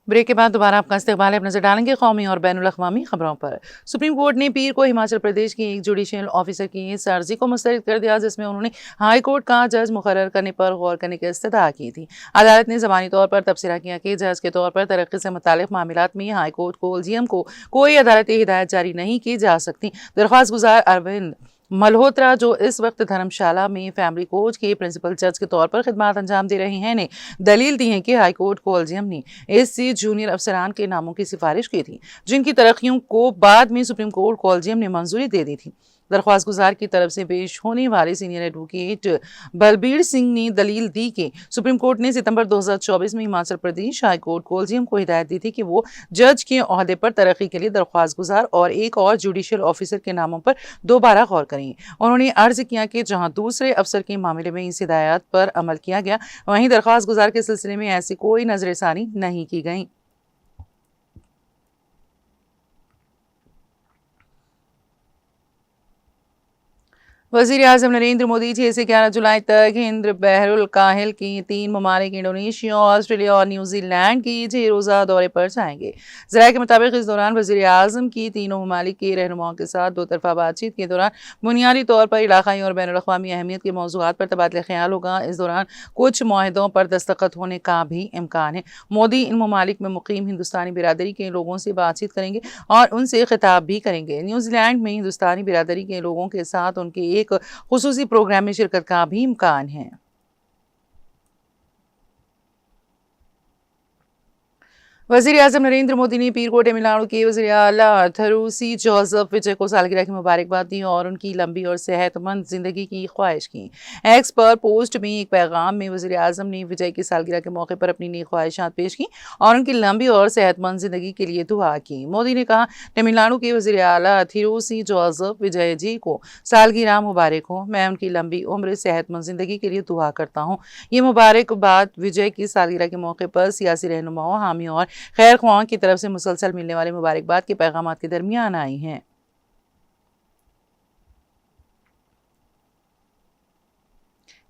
Break के बाद दोबारा आपका इस्तकबाल है। अब नजर डालेंगे कौमी और बैनुल अक़वामी खबरों पर। सुप्रीम कोर्ट ने पीर को हिमाचल प्रदेश की एक जुडिशियल ऑफिसर की इस अर्जी को मुस्तरद कर दिया जिसमें उन्होंने हाई कोर्ट का जज मुकर्रर करने पर गौर करने की इस्तदा की थी। अदालत ने ज़बानी तौर पर तबसरा किया कि जज के तौर पर तरक्की से मुताल्लिक़ मामलात में हाई कोर्ट कोलिजियम को कोई अदालती हिदायत जारी नहीं की जा सकती। दरख्वास्त गुजार अरविंद मल्होत्रा जो इस वक्त धर्मशाला में फैमिली कोर्ट के प्रिंसिपल जज के तौर पर खिदमत अंजाम दे रहे हैं ने दलील दी है कि हाईकोर्ट कोलिजियम ने इससे जूनियर अफसरान के नामों की सिफारिश की थी जिनकी तरक्कियों को बाद में सुप्रीम कोर्ट कोलिजियम ने मंजूरी दे दी थी। दरख्वास्त गुजार की तरफ से पेश होने वाले सीनियर एडवोकेट बलबीर सिंह ने दलील दी कि सुप्रीम कोर्ट ने सितंबर 2024 में Himachal Pradesh high court collegium को हिदायत दी थी कि वो जज के ओहदे पर तरक्की के लिए दरख्वास्त गुजार और एक और जुडिशियल ऑफिसर के नामों पर दोबारा गौर करें। उन्होंने अर्ज किया कि जहां दूसरे अफसर के मामले में इस हिदायत पर अमल किया गया वहीं दरख्वास्त गुजार के सिलसिले में ऐसी कोई नजरसानी नहीं की गई। वज़ीर-ए-आज़म नरेंद्र मोदी 6 से 11 जुलाई तक हिंद बहरुल काहिल की 3 ममालिक इंडोनेशिया, ऑस्ट्रेलिया और न्यूजीलैंड की 6 रोज़ा दौरे पर जाएंगे। ज़राए के मुताबिक इस दौरान वज़ीर-ए-आज़म की तीनों ममालिक के रहनुमाओं के साथ दो तरफ़ा बातचीत के दौरान बुनियादी तौर पर इलाक़ाई और बैनुल अक़वामी अहमियत के मौज़ूआत पर तबादला ख़्याल होगा। इस दौरान कुछ मुआहदों पर दस्तखत होने का भी इम्कान है। मोदी इन ममालिक में मुक़ीम हिंदुस्तानी बिरादरी के लोगों से बातचीत करेंगे और उनसे खिताब भी करेंगे। न्यूजीलैंड में हिंदुस्तानी बिरादरी के लोगों के साथ उनके एक खुसूसी प्रोग्राम में शिरकत का भी इम्कान है। वज़ीर-ए-आज़म नरेंद्र मोदी ने पीर को तमिलनाडु के वज़ीर आला थरूसी जोसेफ विजय को सालगिरह की मुबारकबाद दी और उनकी लंबी और सेहतमंद जिंदगी की ख्वाहिश की। एक्स पर पोस्ट में एक पैगाम में वज़ीर-ए-आज़म ने विजय की सालगिरह के मौके पर अपनी नई ख्वाहिशात पेश की और उनकी लंबी और सेहतमंद जिंदगी के लिए दुआ की। मोदी ने कहा, तमिलनाडु के वज़ीर आला थरूसी जोसेफ विजय जी को सालगिरह मुबारक हो। मैं उनकी लंबी उम्र सेहतमंद जिंदगी के लिए दुआ करता हूँ। ये मुबारकबाद विजय की सालगिरह के मौके पर सियासी रहनुमाओं, हामी और खैर ख्वाहों की तरफ से मुसलसल मिलने वाले मुबारकबाद के पैगामात के दरमियान आई हैं।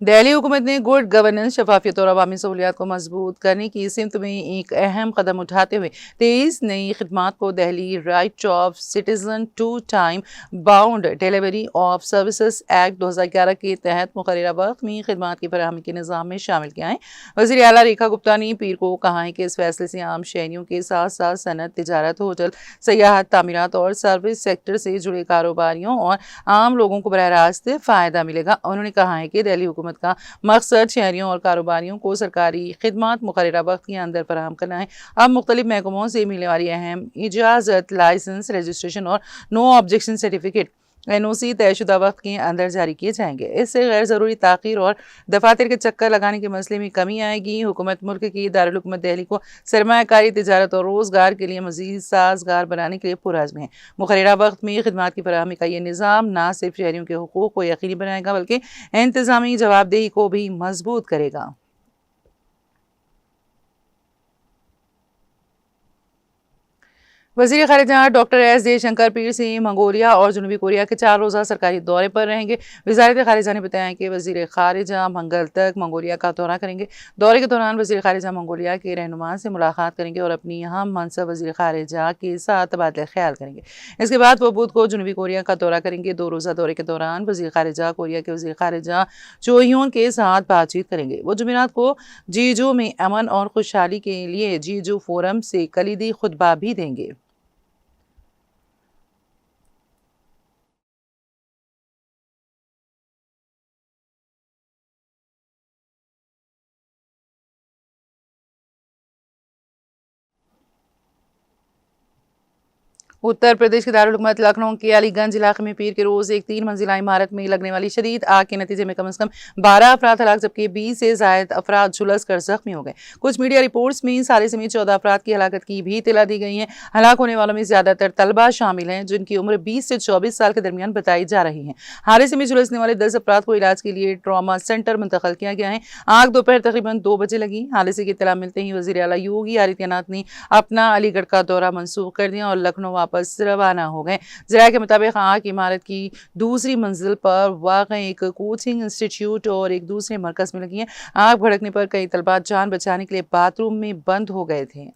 दिल्ली हुकूमत ने गुड गवर्नेंस, शफाफियत और अवामी सहूलियात को मजबूत करने की सिमत में एक अहम कदम उठाते हुए 23 नई खिदमात को Delhi right of citizen to time bound delivery of services act 2011 के तहत मुकर्ररा वक्त में खिदमात की फराहमी के निज़ाम में शामिल किया है। वज़ीर आला रेखा गुप्ता ने पीर को कहा है कि इस फैसले से आम शहरियों के साथ साथ सनत, तिजारत, होटल, सयाहत, तामीरात और सर्विस सेक्टर से जुड़े कारोबारियों और आम लोगों को बराह रास्त फ़ायदा मिलेगा। उन्होंने कहा है कि दिल्ली हुकूमत का मकसद शहरियों और कारोबारियों को सरकारी खिदमात मुकर्ररा वक्त के अंदर फराहम करना है। अब मुख्तलिफ महकमों से मिलने वाली अहम इजाज़त, लाइसेंस, रजिस्ट्रेशन और नो ऑब्जेक्शन सर्टिफिकेट NOC तयशुदा वक्त के अंदर जारी किए जाएंगे। इससे गैर ज़रूरी ताख़ीर और दफातर के चक्कर लगाने के मसले में कमी आएगी। हुकूमत मुल्क की दारुल हुकूमत दिल्ली को सरमायाकारी, तिजारत और रोज़गार के लिए मज़ीद साजगार बनाने के लिए पुरअज़्म है। मुकर्ररा वक्त में खिदमात की फराहमी का ये निज़ाम न सिर्फ शहरियों के हुकूक़ को यकीनी बनाएगा बल्कि इंतज़ामी जवाबदेही को भी मजबूत करेगा। वज़ीर ख़ारिजा डॉक्टर एस जयशंकर पीर से मंगोलिया और जनूबी कोरिया के 4 रोज़ा सरकारी दौरे पर रहेंगे। वज़ारत ख़ारिजा ने बताया कि वज़ीर ख़ारिजा मंगल तक मंगोलिया का दौरा करेंगे। दौरे के दौरान वज़ीर ख़ारिजा मंगोलिया के रहनुमा से मुलाकात करेंगे और अपनी अहम मनसब वज़ीर ख़ारिजा के साथ तबादला ख़्याल करेंगे। इसके बाद वो बुध को जनूबी कोरिया का दौरा करेंगे। 2 रोज़ा दौरे के दौरान वज़ीर ख़ारिजा कोरिया के वज़ीर ख़ारिजा चो ह्यून के साथ बातचीत करेंगे। वो जुमेरात को जीजू में अमन और खुशहाली के लिए जीजू फोरम से कलीदी खुतबा भी देंगे। उत्तर प्रदेश के दारुल हुकूमत लखनऊ के अलीगंज इलाके में पीर के रोज एक 3 मंजिला इमारत में लगने वाली शदीद आग के नतीजे में कम से कम 12 अफराद हलाक जबकि 20 से जायद अफराद झुलस कर जख्मी हो गए। कुछ मीडिया रिपोर्ट्स में सारे समेत 14 अफराद की हलाकत की भी इतला दी गई है। हलाक होने वालों में ज्यादातर तलबा शामिल हैं जिनकी उम्र 20 से 24 साल के दरमियान बताई जा रही है। हादसे में झुलसने वाले 10 अफराद को इलाज के लिए ट्रॉमा सेंटर मुंतकिल किया गया है। आग दोपहर तकरीबन 2 बजे लगी। हादसे की इतला मिलते ही वज़ीर आला योगी आदित्यनाथ ने अपना अलीगढ़ का दौरा मनसूख कर दिया और लखनऊ वापस रवाना हो गए। ज़राए के मुताबिक आग इमारत की दूसरी मंजिल पर वाक़ एक कोचिंग इंस्टीट्यूट और एक दूसरे मरकज़ में लगी है। आग भड़कने पर कई तलबा जान बचाने के लिए बाथरूम में बंद हो गए थे।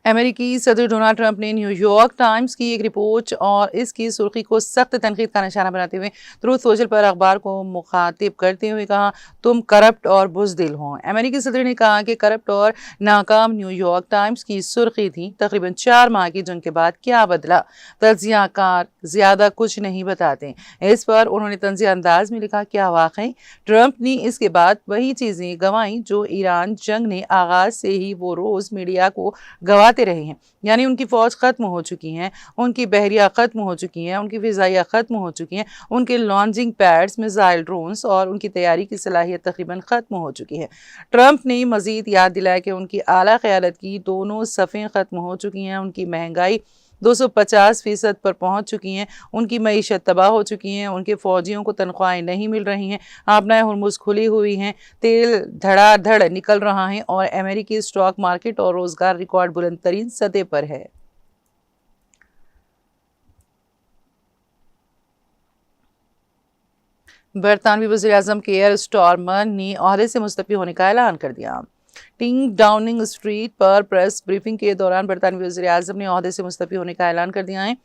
अमेरिकी सदर डोनाल्ड ट्रंप ने न्यूयॉर्क टाइम्स की एक रिपोर्ट और इसकी सुर्खी को सख्त तनकीद का निशाना बनाते हुए ट्रूथ सोशल पर अखबार को मुखातिब करते हुए कहा, तुम करप्ट और बुज़दिल हो। अमेरिकी सदर ने कहा कि करप्ट और नाकाम न्यूयॉर्क टाइम्स की सुर्खी थी। तकरीबन 4 माह की जंग के बाद क्या बदला? तज्जियाकार ज़्यादा कुछ नहीं बताते। इस पर उन्होंने तंज़िया अंदाज में लिखा, क्या वाकई ट्रंप ने इसके बाद वही चीज़ें गंवाई जो ईरान जंग ने आगाज से ही वो रोज़ मीडिया को गवा रहे हैं। यानी उनकी फौज खत्म हो चुकी है, उनकी बहरिया खत्म हो चुकी है, उनकी फिजाइया खत्म हो चुकी हैं, उनके लॉन्चिंग पैड्स, मिसाइल ड्रोन्स और उनकी तैयारी की सलाहियत तकरीबन खत्म हो चुकी है। ट्रंप ने मजीद याद दिलाया कि उनकी आला क़यादत की दोनों सफ़ें खत्म हो चुकी हैं, उनकी महंगाई 250% पर पहुंच चुकी हैं, उनकी मईशत तबाह हो चुकी हैं, उनके फौजियों को तनख्वाहें नहीं मिल रही हैं, आपनाएं हुरमुज़ खुली हुई हैं, तेल धड़ाधड़ निकल रहा है और अमेरिकी स्टॉक मार्केट और रोज़गार रिकॉर्ड बुलंद तरीन सतह पर है। बरतानवी वज़ीर-ए-आज़म केयर स्टारमर ने ओहदे से मुस्तफ़ी होने का ऐलान कर दिया। टीम डाउनिंग स्ट्रीट पर प्रेस ब्रीफिंग के दौरान बरतानवी वज़ीर-ए-आज़म ने ओहदे से मुस्तफ़ी होने का ऐलान कर दिया है।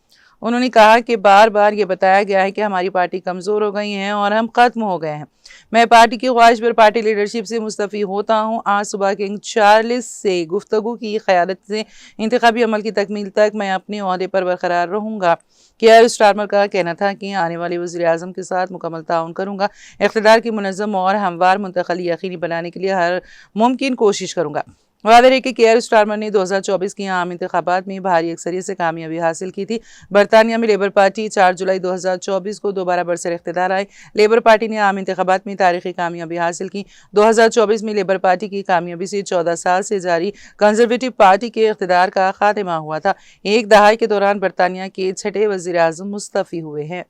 उन्होंने कहा कि बार बार ये बताया गया है कि हमारी पार्टी कमज़ोर हो गई है और हम ख़त्म हो गए हैं। मैं पार्टी की ख्वाहिश पर पार्टी लीडरशिप से मुस्तफ़ी होता हूँ। आज सुबह किंग चार्ल्स से गुफ्तगू की क़यादत से इंतखाबी अमल की तकमील तक मैं अपने ओहदे पर बरकरार रहूँगा। केयर स्टारमर का कहना था कि आने वाले वज़ीर-ए-आज़म के साथ मुकम्मल ताउन करूँगा। इक़्तिदार की मुनज़्ज़म और हमवार मुंतक़ली यकीनी बनाने के लिए हर मुमकिन कोशिश करूँगा। वादे है कि केयर स्टारमर ने 2024 की आम इंतखाबात में भारी अक्सरियत से कामयाबी हासिल की थी। बरतानिया में लेबर पार्टी 4 जुलाई 2024 को दोबारा बरसर इख्तिदार आई। लेबर पार्टी ने आम इंतखाबात में तारीखी कामयाबी हासिल की। 2024 में लेबर पार्टी की कामयाबी से 14 साल से जारी कंजर्वेटिव पार्टी के इख्तिदार का खात्मा हुआ था। एक दहाई के दौरान बरतानिया के छठे वज़ीर-ए-आज़म मुस्तफ़ी हुए हैं।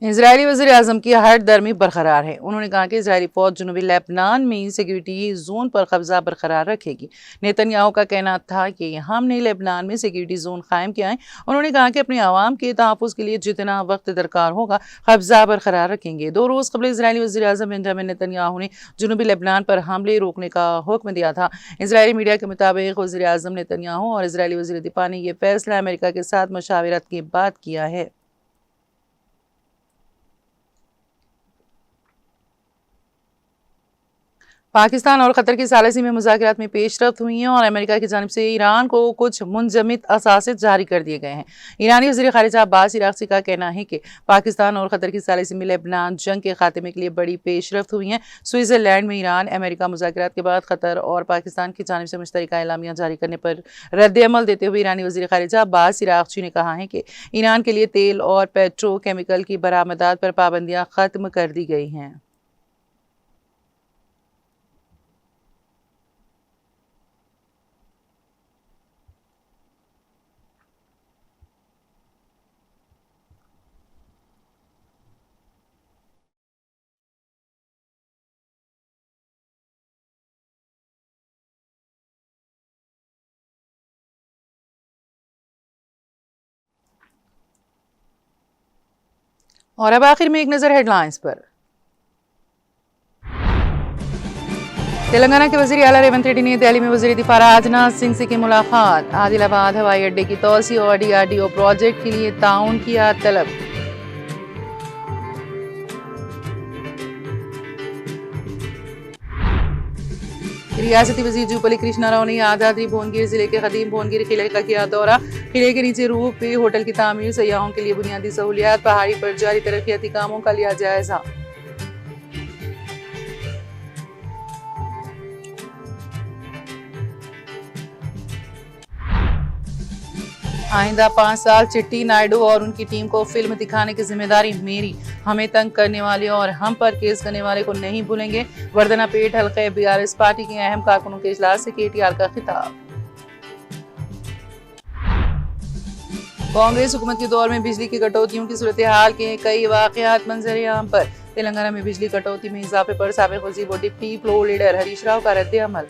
इजरायली वज़ीर-ए-आज़म की हर दरमी बरकरार है। उन्होंने कहा कि इजरायली फौज जनूबी लेबनान में सिक्योरिटी जोन पर कब्जा बरकरार रखेगी। नेतन्याहू का कहना था कि हमने लेबनान में सिक्योरिटी जोन कायम किया है। उन्होंने कहा कि अपने आवाम के तहफ़्फ़ुज़ के लिए जितना वक्त दरकार होगा कब्जा बरकरार रखेंगे। 2 रोज़ कबल इजरायली वज़ीर-ए-आज़म बेंजामिन नेतन्याहू ने जनूबी लेबनान पर हमले रोकने का हुक्म दिया था। इजरायली मीडिया के मुताबिक वज़ीर-ए-आज़म नेतन्याहू और इजरायली वज़ीर दिफ़ा ने यह फैसला अमेरिका के साथ मशावरत के बाद किया है। पाकिस्तान और क़तर की सालिसी में मुज़ाकरात में पेशरफ्त हुई हैं और अमेरिका की जानिब से ईरान को कुछ मुंजमिद असासे जारी कर दिए गए हैं। ईरानी वज़ीर ख़ारिजा अब्बास इराक़ची का कहना है कि पाकिस्तान और क़तर की सालिसी में लेबनान जंग के खात्मे के लिए बड़ी पेशरफ्त हुई हैं। स्विट्ज़रलैंड में ईरान अमेरिका मुज़ाकरात के बाद क़तर और पाकिस्तान की जानिब से मुश्तरका एलामिया जारी करने पर रद्द-ए-अमल देते हुए ईरानी वज़ीर ख़ारिजा अब्बास इराक़ची ने कहा है कि ईरान के लिए तेल और पेट्रोकेमिकल की बरामदात पर पाबंदियाँ ख़त्म कर दी गई हैं। और अब आखिर में एक नज़र हेडलाइंस पर। तेलंगाना के वज़ीर आला रेवंत रेड्डी ने दिल्ली में वज़ीर दिफ़ा राजनाथ सिंह से की मुलाकात। आदिलाबाद हवाई अड्डे की तोसी और DRDO प्रोजेक्ट के लिए ताउन किया तलब। रियासती वज़ीर जूपली कृष्णा राव ने यादाद्री भुवनगिर जिले के कदीम भुवनगिर किले का किया दौरा। किले के नीचे रूफ पे होटल की तामीर, सयाहों के लिए बुनियादी सहूलियात, पहाड़ी पर जारी तरक्याती कामों का लिया जायजा। आइंदा 5 साल चिट्टी नायडू और उनकी टीम को फिल्म दिखाने की जिम्मेदारी मेरी। हमें तंग करने वाले और हम पर केस करने वाले को नहीं भूलेंगे। वर्धना पेट हल्के BRS पार्टी के अहम कारकुनों के इजलास से KTR का खिताब। कांग्रेस हुकूमत के दौर में बिजली की कटौतियों की सूरत हाल के कई वाकयात मंजर आम पर। तेलंगाना में बिजली कटौती में इजाफे पर साबिक वज़ीर व deputy floor leader Harish Rao का रद्द अमल।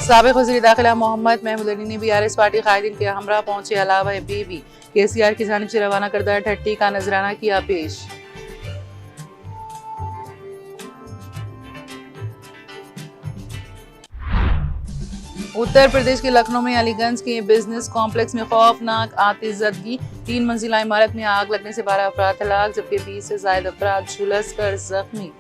साबिक वज़ीर दाखिला मोहम्मद महमूद अली ने BRS पार्टी कायदीन के हमरा पहुंचे अलावा बीबी KCR की जानिब से रवाना करदा ठट्टी का नजराना किया पेश। उत्तर प्रदेश के लखनऊ में अलीगंज के बिजनेस कॉम्प्लेक्स में खौफनाक आतिशज़दगी, 3 मंजिला इमारत में आग लगने से 12 अफराद हलाक जबकि 20 से ज्यादा अफराद झुलस कर जख्मी।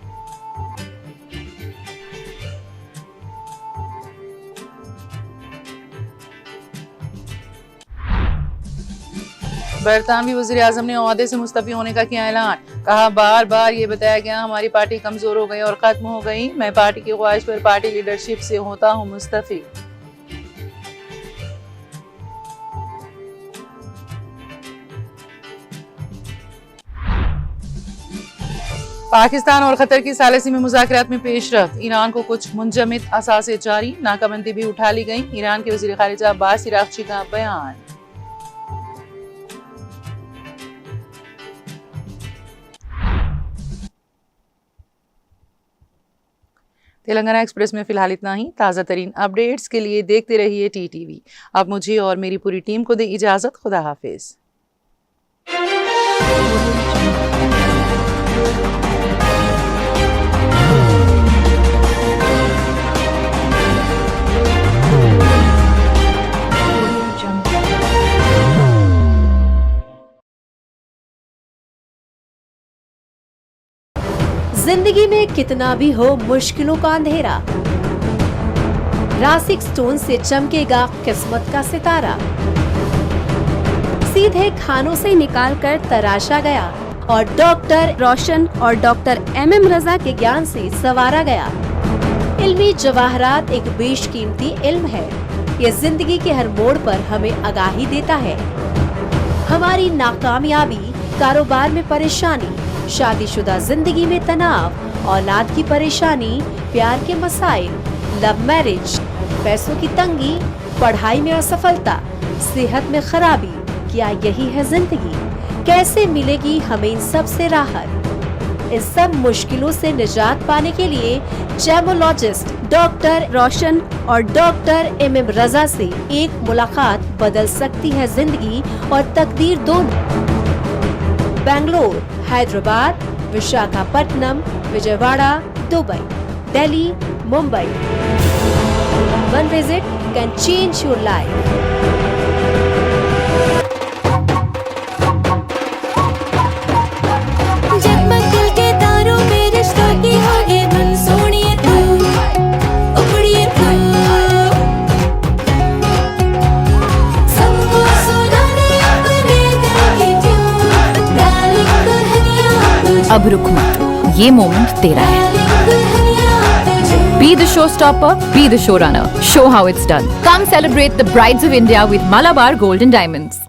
बरतानवी वज़ीर आज़म ने ओहदे से मुस्तफ़ी होने का किया ऐलान, कहा बार बार ये बताया गया हमारी पार्टी कमजोर हो गई और खत्म हो गई, मैं पार्टी की ख्वाहिश पर पार्टी लीडरशिप से होता हूँ मुस्तफ़ी। पाकिस्तान और खतर की सालिसी में मुज़ाकरात में पेशरफ्त, ईरान को कुछ मुंजमद असासे जारी, नाकाबंदी भी उठा ली गई, ईरान के वज़ीर ख़ारिजा अब्बास इराक़ची का बयान। तेलंगाना एक्सप्रेस में फिलहाल इतना ही। ताज़ा तरीन अपडेट्स के लिए देखते रहिए TTV। अब मुझे और मेरी पूरी टीम को दे इजाज़त। खुदा हाफिज़। जिंदगी में कितना भी हो मुश्किलों का अंधेरा, रासिक स्टोन से चमकेगा किस्मत का सितारा। सीधे खानों से निकालकर तराशा गया और डॉक्टर रोशन और डॉक्टर MM रजा के ज्ञान से संवारा गया। इल्मी जवाहरात एक बेशकीमती इल्म है। ये जिंदगी के हर मोड़ पर हमें आगाही देता है। हमारी नाकामयाबी, कारोबार में परेशानी, शादीशुदा जिंदगी में तनाव, औलाद की परेशानी, प्यार के मसाइल, लव मैरिज, पैसों की तंगी, पढ़ाई में असफलता, सेहत में खराबी, क्या यही है जिंदगी? कैसे मिलेगी हमें इन सब से राहत? इन सब मुश्किलों से निजात पाने के लिए जेमोलॉजिस्ट डॉक्टर रोशन और डॉक्टर MM रजा से एक मुलाकात बदल सकती है जिंदगी और तकदीर दोनों। Bangalore, Hyderabad, Visakhapatnam, Vijayawada, Dubai, Delhi, Mumbai. One visit can change your life. जगमग दिल के तारों में रिश्तों की होगी धुन, सोनिए तू, उखड़िए तू, सबको सुनाने अपने दिल की ट्यून, डार्लिंग दुल्हनिया तुझे, अब रुक मत, ये मोमेंट तेरा है। डार्लिंग दुल्हनिया तुझे। Be the showstopper, be the showrunner. Show how it's done. Come celebrate the Brides of India with Malabar Gold and Diamonds.